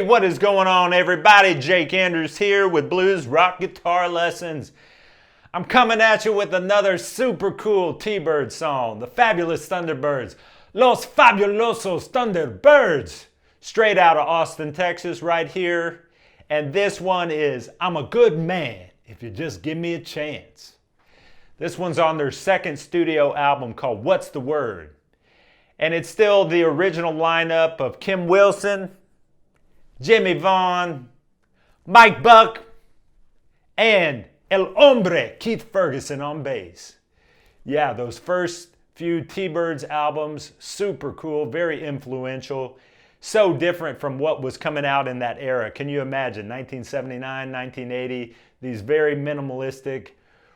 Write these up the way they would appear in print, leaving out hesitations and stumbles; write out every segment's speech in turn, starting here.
what is going on, everybody? Jake Andrews here with Blues Rock Guitar Lessons. I'm coming at you with another super cool T-Bird song, the Fabulous Thunderbirds. Los Fabulosos Thunderbirds. Straight out of Austin, Texas right here. And this one is I'm a Good Man If You Just Give Me a Chance. This one's on their second studio album called What's the Word? And it's still the original lineup of Kim Wilson, Jimmie Vaughan, Mike Buck, and El Hombre, Keith Ferguson on bass. Yeah, those first few T-Birds albums, super cool, very influential, so different from what was coming out in that era. Can you imagine, 1979, 1980, these very minimalistic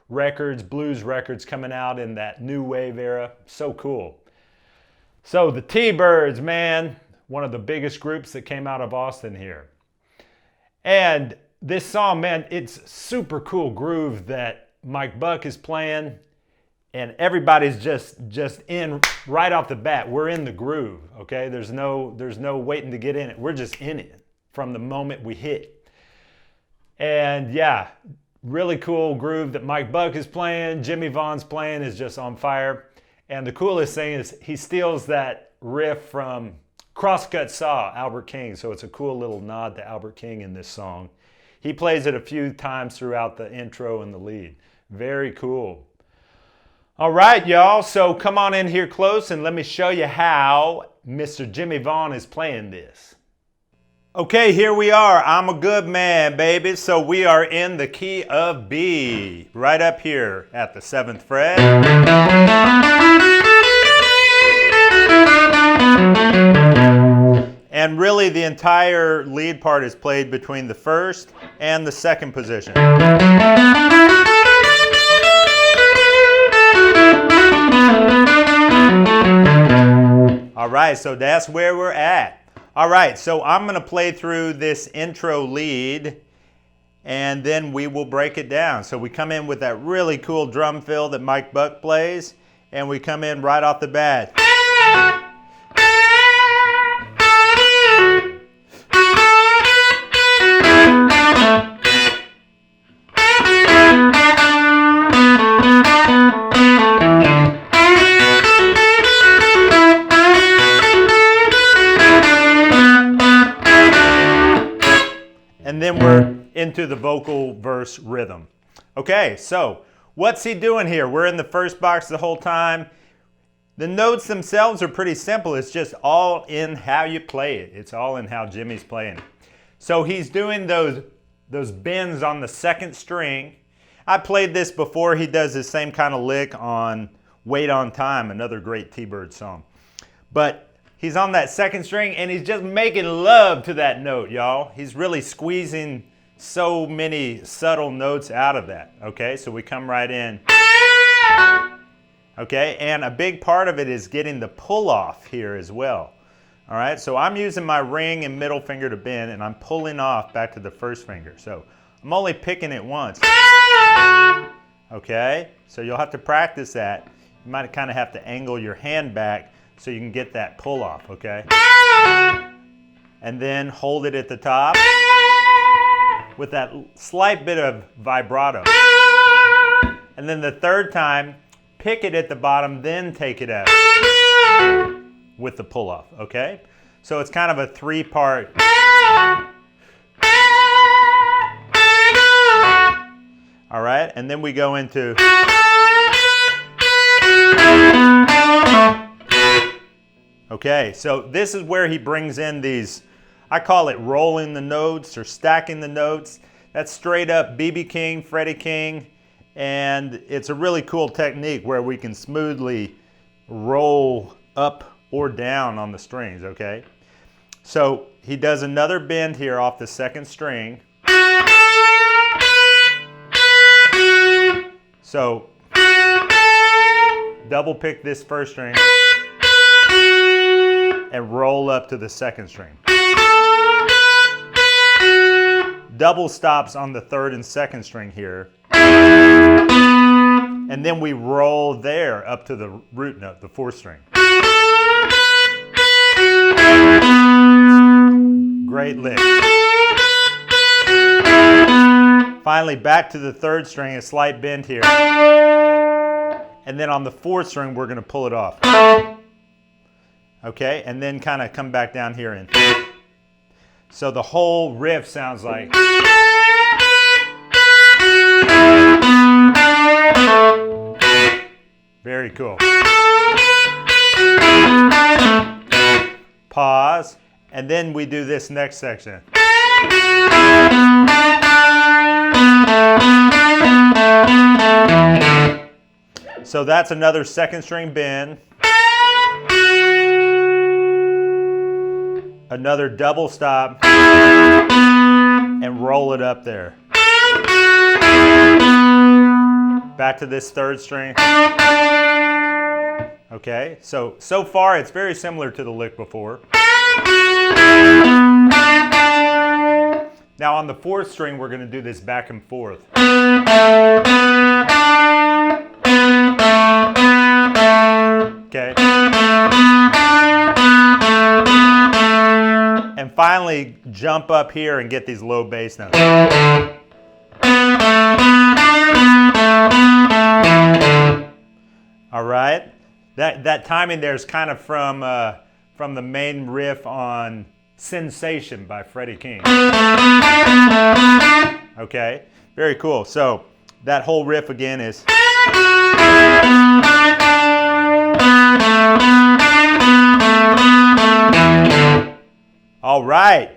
records, blues records coming out in that new wave era, so cool. So the T-Birds, man, one of the biggest groups that came out of Austin here. And this song, man, it's super cool groove that Mike Buck is playing, and everybody's just in right off the bat. We're in the groove, okay? There's no waiting to get in it. We're just in it from the moment we hit. And yeah, really cool groove that Mike Buck is playing. Jimmie Vaughan's playing is just on fire. And the coolest thing is he steals that riff from Crosscut Saw, Albert King. So it's a cool little nod to Albert King in this song. He plays it a few times throughout the intro and the lead. Very cool. All right, y'all. So come on in here close and let me show you how Mr. Jimmie Vaughan is playing this. Okay, here we are. I'm a good man, baby. So we are in the key of B, right up here at the 7th fret. And really the entire lead part is played between the first and the second position. All right, so that's where we're at. All right, so I'm going to play through this intro lead, and then we will break it down. So we come in with that really cool drum fill that Mike Buck plays, and we come in right off the bat. And then we're into the vocal verse rhythm. Okay, so what's he doing here? We're in the first box the whole time. The notes themselves are pretty simple. It's just all in how you play it. It's all in how Jimmy's playing it. So he's doing those bends on the second string. I played this before. He does the same kind of lick on Wait on Time, another great T-Bird song. But he's on that second string, and he's just making love to that note, y'all. He's really squeezing so many subtle notes out of that, okay? So we come right in. Okay, and a big part of it is getting the pull-off here as well. All right, so I'm using my ring and middle finger to bend, and I'm pulling off back to the first finger. So I'm only picking it once. Okay, so you'll have to practice that. You might kind of have to angle your hand back so you can get that pull off, okay? And then hold it at the top with that slight bit of vibrato. And then the third time, pick it at the bottom, then take it out with the pull off, okay? So it's kind of a three-part. All right, and then we go into. Okay, so this is where he brings in these, I call it rolling the notes or stacking the notes. That's straight up B.B. King, Freddie King, and it's a really cool technique where we can smoothly roll up or down on the strings, okay? So he does another bend here off the second string. So double pick this first string and roll up to the second string. Double stops on the third and second string here. And then we roll there up to the root note, the fourth string. Great lick. Finally, back to the third string, a slight bend here. And then on the fourth string, we're going to pull it off. Okay, and then kind of come back down here. So the whole riff sounds like. Very cool. Pause, and then we do this next section. So that's another second string bend. Another double stop, and roll it up there. Back to this third string. Okay, so far it's very similar to the lick before. Now on the fourth string, we're going to do this back and forth. Okay. And finally, jump up here and get these low bass notes. All right. That timing there is kind of from the main riff on Sensation by Freddie King. Okay, very cool. So that whole riff again is. All right.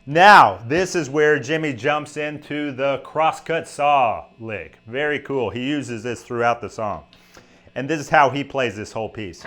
Now, this is where Jimmie jumps into the Crosscut Saw lick. Very cool. He uses this throughout the song. And this is how he plays this whole piece.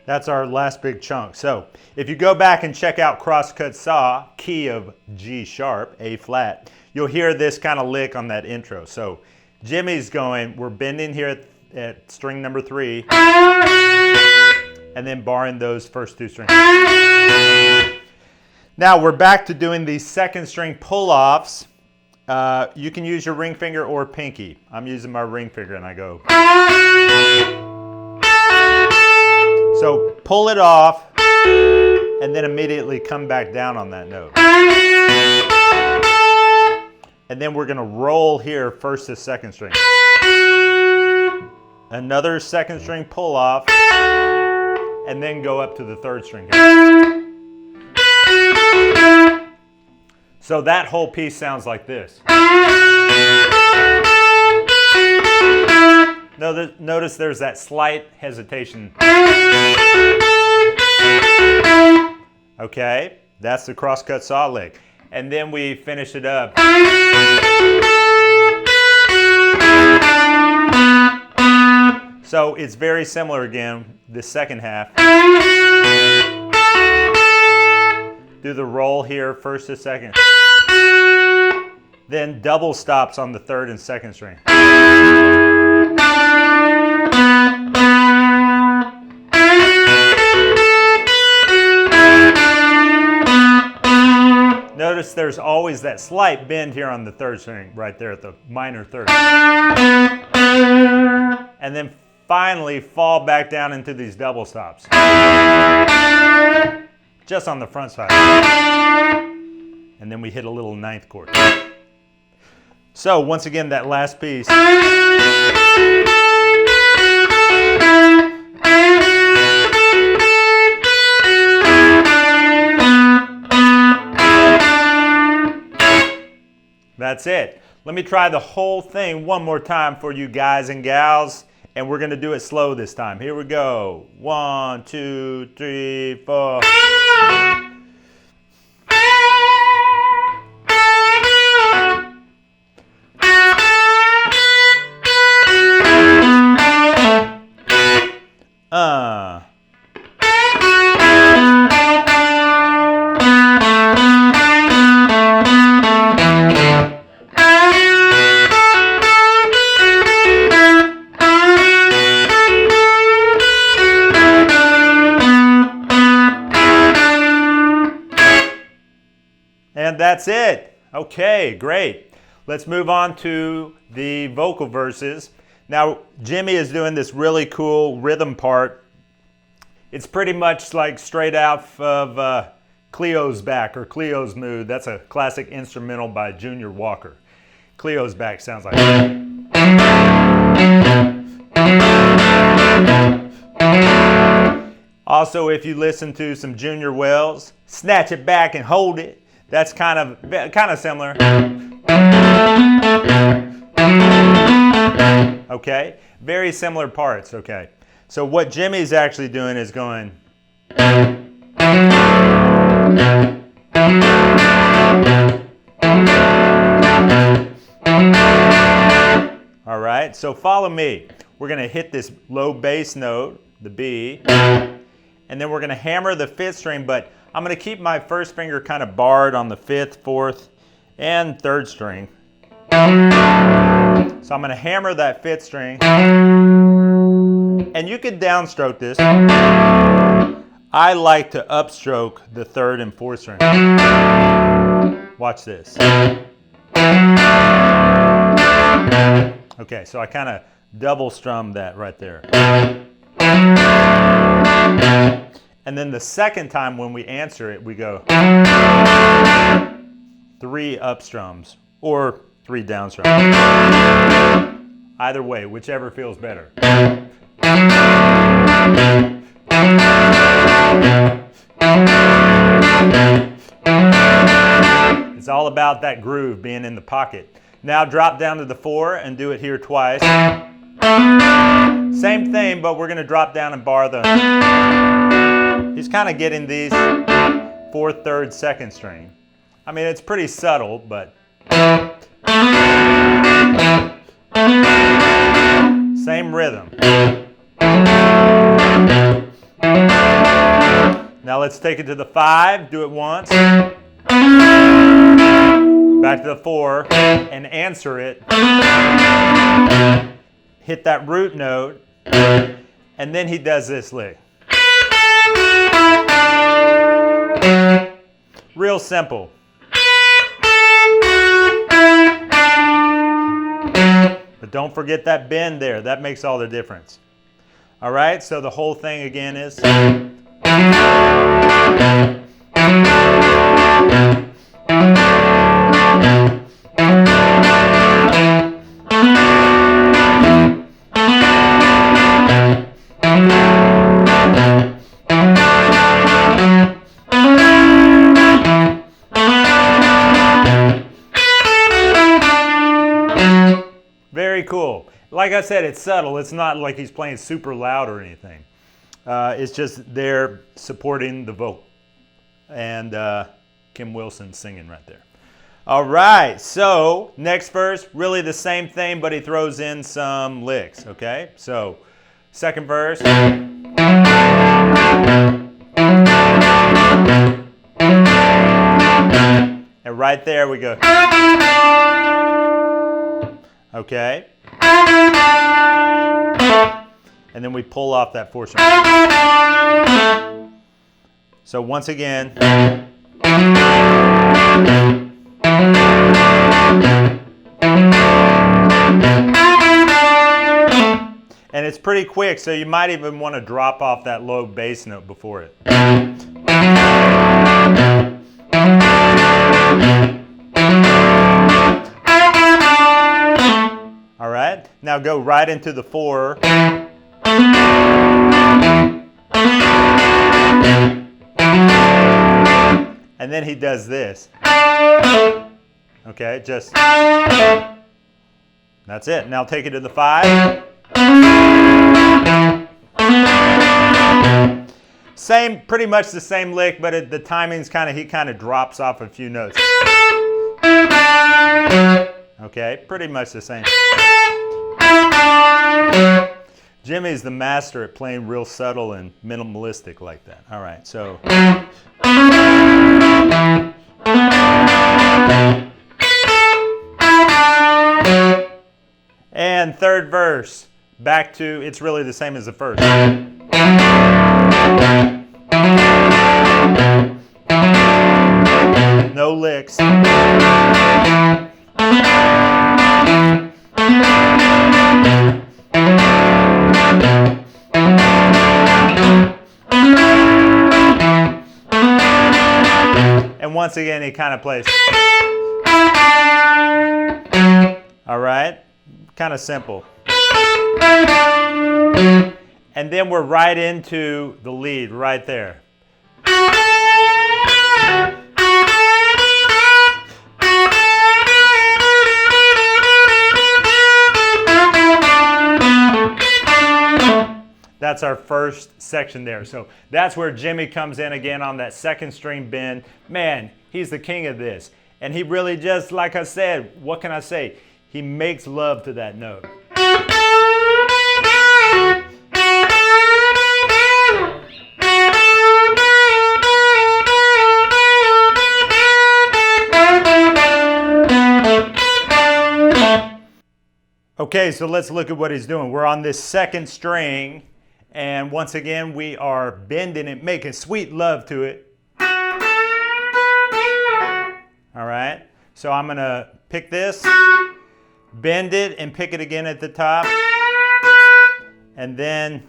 That's our last big chunk. So if you go back and check out Crosscut Saw, key of G sharp, A flat, you'll hear this kind of lick on that intro. So Jimmie's going, we're bending here at string number 3, and then barring those first 2 strings. Now we're back to doing these second string pull-offs. You can use your ring finger or pinky. I'm using my ring finger and I go. So pull it off and then immediately come back down on that note. And then we're going to roll here first to second string. Another second string pull off and then go up to the third string here. So that whole piece sounds like this. Notice there's that slight hesitation. Okay, that's the Crosscut Saw lick. And then we finish it up. So it's very similar again, the second half. Do the roll here, first to second. Then double stops on the third and second string. Notice there's always that slight bend here on the third string, right there at the minor third. And then finally fall back down into these double stops. Just on the front side. And then we hit a little ninth chord. So once again, that last piece. That's it. Let me try the whole thing one more time for you guys and gals, and we're going to do it slow this time. Here we go. 1, 2, 3, 4. And that's it. Okay, great. Let's move on to the vocal verses. Now, Jimmie is doing this really cool rhythm part. It's pretty much like straight out of Cleo's Back or Cleo's Mood. That's a classic instrumental by Junior Walker. Cleo's Back sounds like Also, if you listen to some Junior Wells, Snatch It Back and Hold It, that's kind of similar. Okay, very similar parts. Okay, so what Jimmie's actually doing is going. All right, so follow me. We're going to hit this low bass note, the B, and then we're going to hammer the 5th string, but I'm going to keep my first finger kind of barred on the 5th, 4th, and 3rd string. So I'm going to hammer that 5th string, and you could downstroke this. I like to upstroke the 3rd and 4th string. Watch this. Okay, so I kind of double strum that right there. And then the second time when we answer it, we go 3 up strums or 3 down strums. Either way, whichever feels better. It's all about that groove being in the pocket. Now drop down to the 4 and do it here twice. Same thing, but we're going to drop down and bar the... He's kind of getting these 4th, 3rd, 2nd string. I mean, it's pretty subtle, but... Same rhythm. Now let's take it to the 5, do it once. Back to the 4 and answer it. Hit that root note, and then he does this lick. Real simple. But don't forget that bend there. That makes all the difference. All right, so the whole thing again is... Very cool. Like I said, it's subtle. It's not like he's playing super loud or anything. It's just there supporting the vocal. And Kim Wilson singing right there. All right, so next verse, really the same thing, but he throws in some licks, okay? So, second verse. And right there we go. Okay. And then we pull off that 4th string. So once again. And it's pretty quick, so you might even want to drop off that low bass note before it. All right, now go right into the 4. And then he does this. Okay, just... That's it. Now take it to the 5. Same, pretty much the same lick, but the timing's he kind of drops off a few notes. Okay, pretty much the same. Jimmie's the master at playing real subtle and minimalistic like that. All right, so. And third verse, back to, it's really the same as the first. No licks. then once again, he kind of plays. All right, kind of simple. And then we're right into the lead right there. That's our first section there. So that's where Jimmie comes in again on that second string bend. Man, he's the king of this. And he really just, like I said, what can I say? He makes love to that note. Okay, so let's look at what he's doing. We're on this second string, and once again, we are bending it, making sweet love to it. All right, so I'm gonna pick this, bend it, and pick it again at the top, and then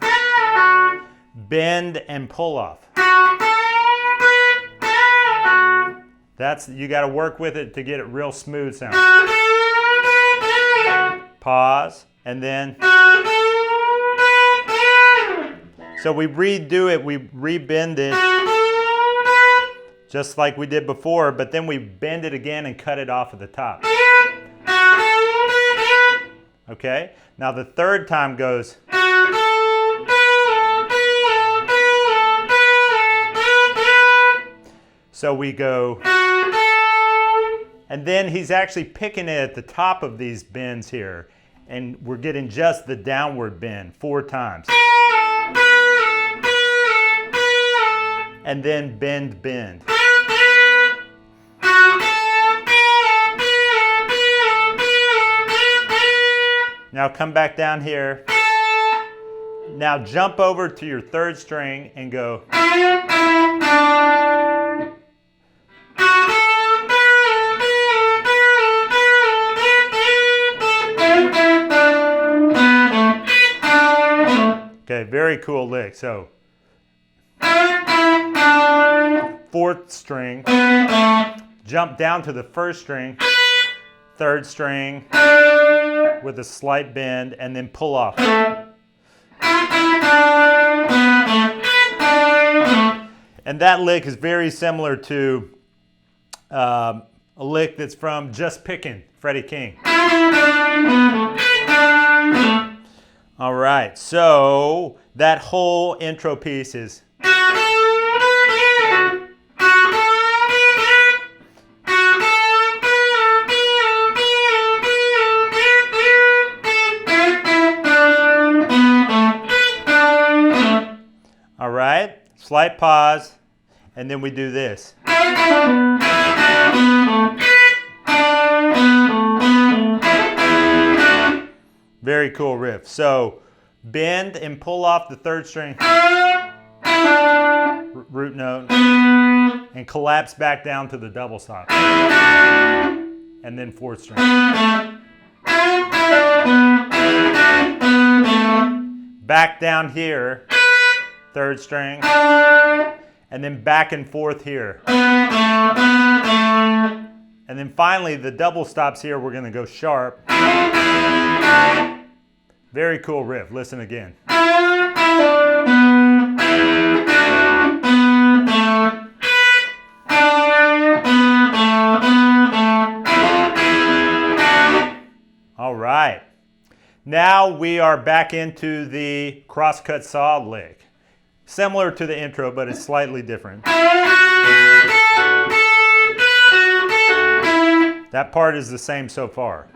bend and pull off. You gotta work with it to get it real smooth sound. Pause, and then, so we redo it, we rebend it, just like we did before, but then we bend it again and cut it off at the top. Okay, now the third time goes, so we go, and then he's actually picking it at the top of these bends here, and we're getting just the downward bend 4 times. And then bend, bend. Now come back down here. Now jump over to your third string and go. Okay, very cool lick. So, 4th string, jump down to the 1st string, 3rd string with a slight bend, and then pull off. And that lick is very similar to a lick that's from Just Pickin', Freddie King. All right, so that whole intro piece is. All right, slight pause, and then we do this. Very cool riff. So bend and pull off the 3rd string, root note, and collapse back down to the double stop. And then 4th string. Back down here, 3rd string, and then back and forth here. And then finally the double stops here, we're gonna go sharp. Very cool riff. Listen again. All right. Now we are back into the crosscut saw lick. Similar to the intro, but it's slightly different. That part is the same so far.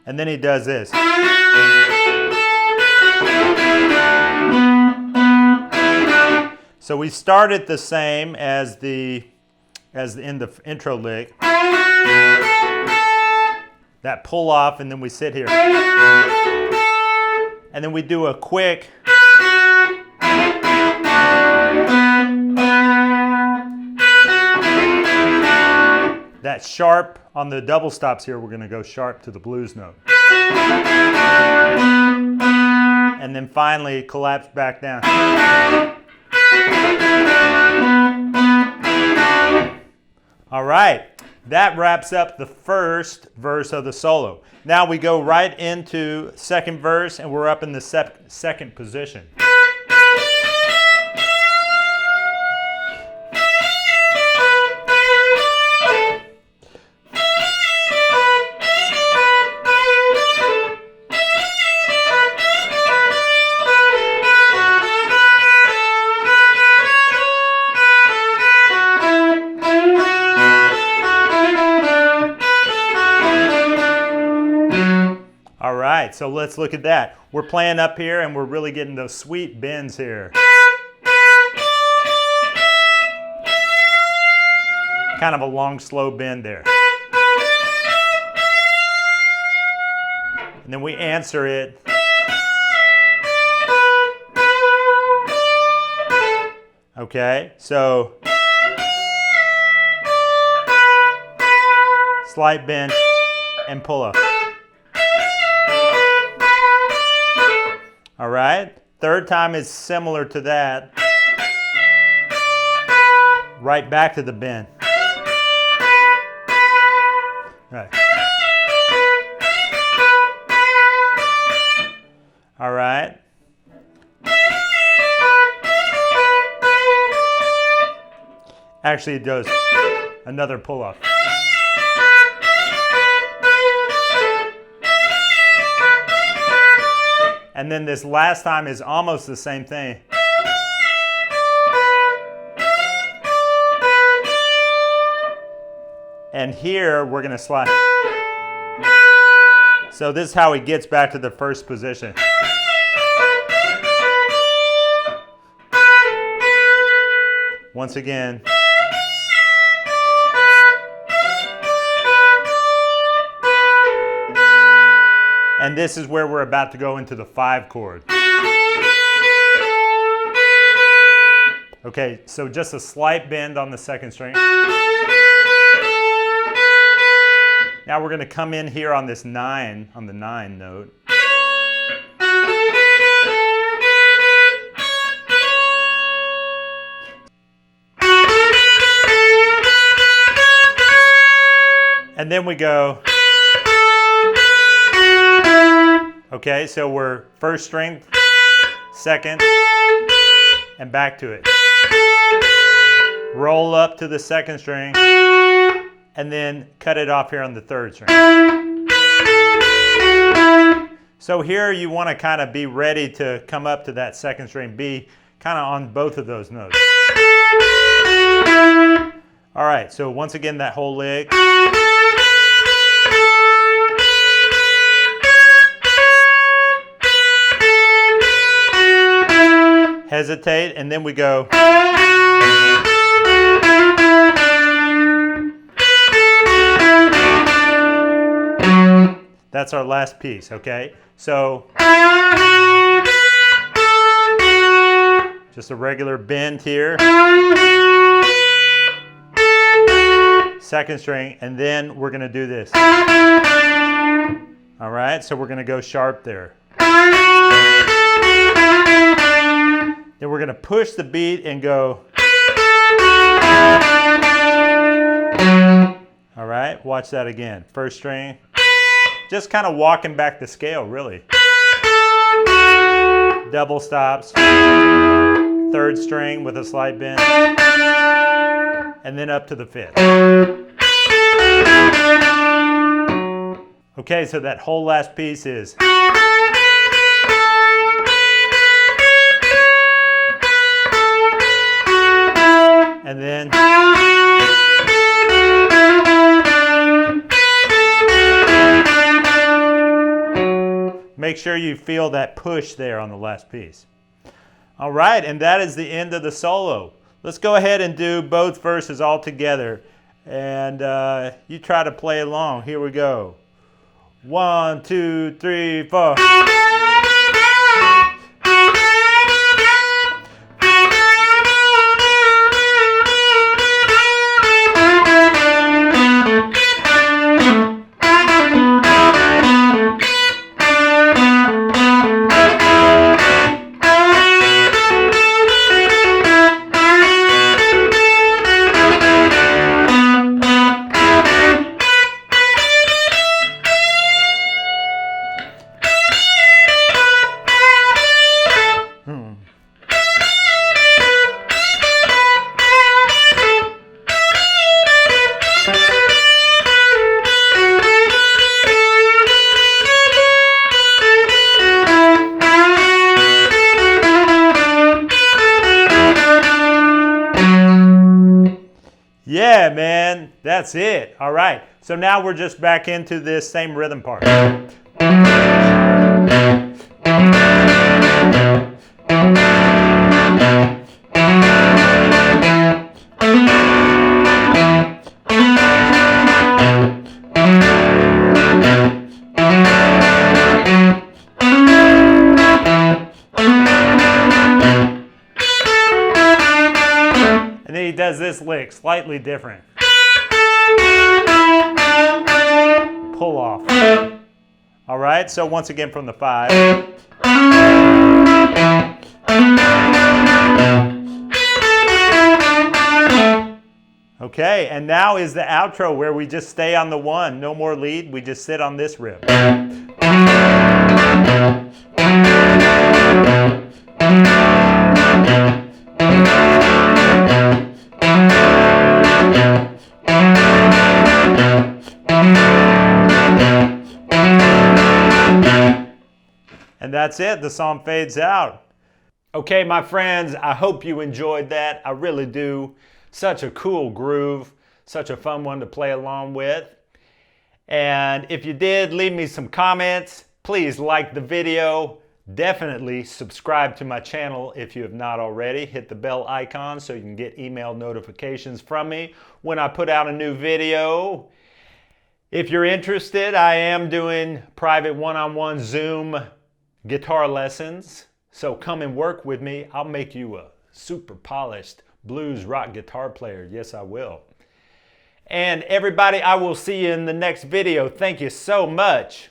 And then he does this. So we started the same as in the intro lick. That pull off, and then we sit here. And then we do a quick. That sharp on the double stops here, we're going to go sharp to the blues note. And then finally collapse back down. All right, that wraps up the first verse of the solo. Now we go right into second verse and we're up in the second position. All right, so let's look at that. We're playing up here and we're really getting those sweet bends here. Kind of a long, slow bend there. And then we answer it. Okay, so slight bend and pull up. All right, third time is similar to that. Right back to the bend. Right. All right. Actually, it does another pull-off. And then this last time is almost the same thing. And here we're going to slide. So this is how he gets back to the first position. Once again. And this is where we're about to go into the 5 chord. Okay, so just a slight bend on the second string. Now we're going to come in here on this 9, on the 9 note. And then we go. Okay, so we're first string, second, and back to it. Roll up to the second string, and then cut it off here on the third string. So here you want to kind of be ready to come up to that second string, be kind of on both of those notes. All right, so once again, that whole lick. Hesitate, and then we go. That's our last piece, okay? So, just a regular bend here. Second string, and then we're going to do this. All right, so we're going to go sharp there. Then we're going to push the beat and go. All right, watch that again. First string. Just kind of walking back the scale, really. Double stops. Third string with a slight bend. And then up to the 5th. Okay, so that whole last piece is. And then make sure you feel that push there on the last piece. All right, and that is the end of the solo. Let's go ahead and do both verses all together. And you try to play along. Here we go. 1, 2, 3, 4. That's it. All right. So now we're just back into this same rhythm part. And then he does this lick, slightly different. Pull off. All right, so once again from the 5. Okay, and now is the outro where we just stay on the 1. No more lead, we just sit on this riff. And that's it, the song fades out. Okay, my friends, I hope you enjoyed that. I really do. Such a cool groove, such a fun one to play along with. And if you did, leave me some comments. Please like the video. Definitely subscribe to my channel if you have not already. Hit the bell icon so you can get email notifications from me when I put out a new video. If you're interested, I am doing private one-on-one Zoom guitar lessons. So come and work with me. I'll make you a super polished blues rock guitar player. Yes, I will. And everybody, I will see you in the next video. Thank you so much.